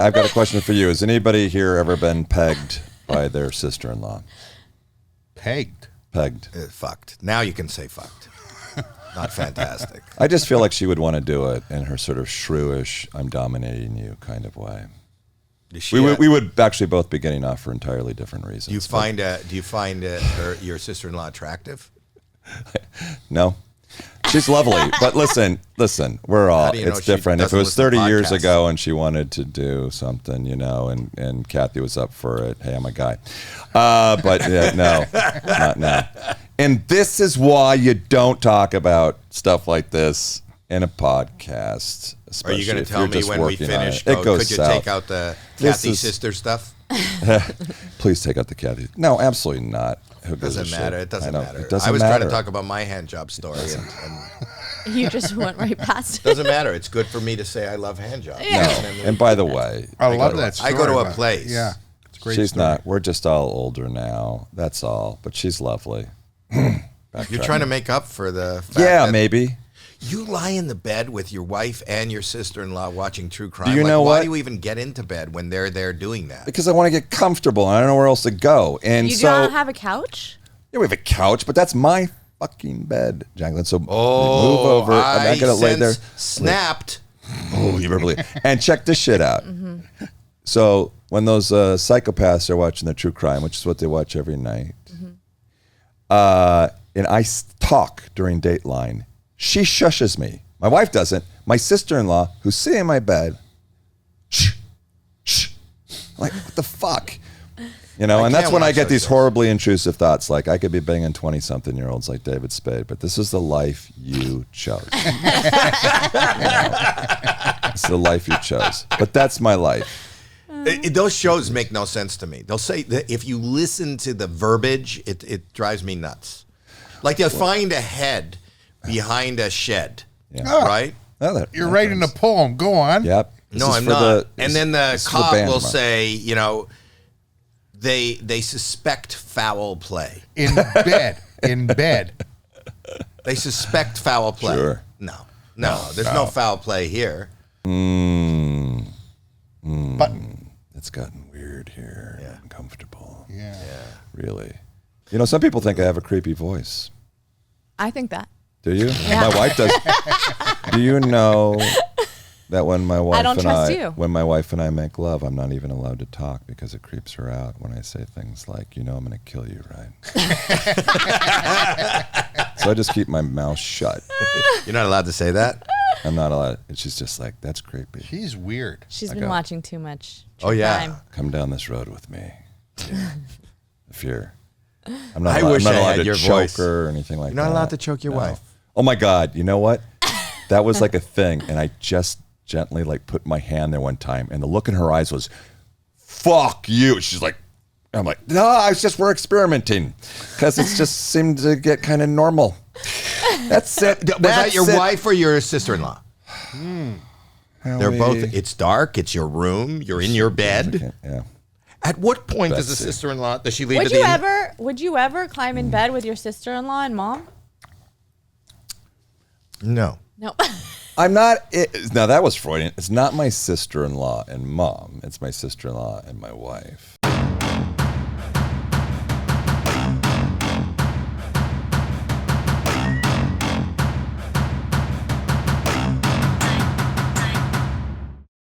I've got a question for you. Has anybody here ever been pegged by their sister-in-law? Pegged? Pegged. Fucked. Now you can say fucked. Not fantastic. I just feel like she would want to do it in her sort of shrewish, I'm dominating you kind of way. We would actually both be getting off for entirely different reasons. Do you find your sister-in-law attractive? No. She's lovely, but listen, we're all, it's different. If it was 30 years ago and she wanted to do something, and Kathy was up for it, hey, I'm a guy. But yeah, no, not now. And this is why you don't talk about stuff like this in a podcast. Are you going to tell me when we finish? It goes could you south. take out the Kathy sister stuff? Please take out the Kathy. No, absolutely not. It doesn't matter. It doesn't matter. I was trying to talk about my hand job story. And you just went right past it. Doesn't matter. It's good for me to say I love hand jobs. Yeah. No. And by the way, I love that story. I go to a place. Yeah. It's a great she's story. not. We're just all older now. That's all. But she's lovely. You're trying to make up for the fact that maybe. You lie in the bed with your wife and your sister-in-law watching true crime. Do you know why what? do you even get into bed when they're there doing that? Because I want to get comfortable and I don't know where else to go. And you so don't have a couch? Yeah, we have a couch, but that's my fucking bed, Jacqueline. So move over. I'm not gonna lay there. Snapped. Oh, you better believe. And check this shit out. Mm-hmm. So when those psychopaths are watching the true crime, which is what they watch every night, and I talk during Dateline, she shushes me. My wife doesn't. My sister-in-law, who's sitting in my bed, shh. I'm like, what the fuck? And that's when I get these horribly intrusive thoughts, like I could be banging 20-something-year-olds like David Spade, but this is the life you chose. It's the life you chose. But that's my life. Those shows make no sense to me. They'll say that if you listen to the verbiage, it drives me nuts. Like they'll find a head behind a shed, right? You're writing a poem. Go on. Yep. No, I'm not. And then the cop will say, they suspect foul play. In bed. In bed. They suspect foul play. Sure. No, there's no foul play here. But it's gotten weird here. Yeah. Uncomfortable. yeah. Really. Some people think I have a creepy voice. I think that. Do you? Yeah. My wife does. Do you know that when my wife when my wife and I make love, I'm not even allowed to talk because it creeps her out when I say things like, I'm going to kill you, right? So I just keep my mouth shut. You're not allowed to say that? I'm not allowed. She's just like, that's creepy. She's weird. She's been watching too much. Oh, yeah. Crime. Come down this road with me. If you're... I'm I not wish I allowed had to your choke voice. her or anything like that. You're not allowed to choke your wife. Oh my God! You know what? That was like a thing, and I just gently put my hand there one time, and the look in her eyes was, "Fuck you!" She's like, "I'm like, no, we're experimenting," because it just seemed to get kind of normal. That's it. Was that your wife or your sister-in-law? They're both. It's dark. It's your room. You're in your bed. Yeah. At what point does the sister-in-law, does she leave at the end? Would you ever climb in bed with your sister-in-law and mom? No. I'm not. Now that was Freudian. It's not my sister-in-law and mom. It's my sister-in-law and my wife.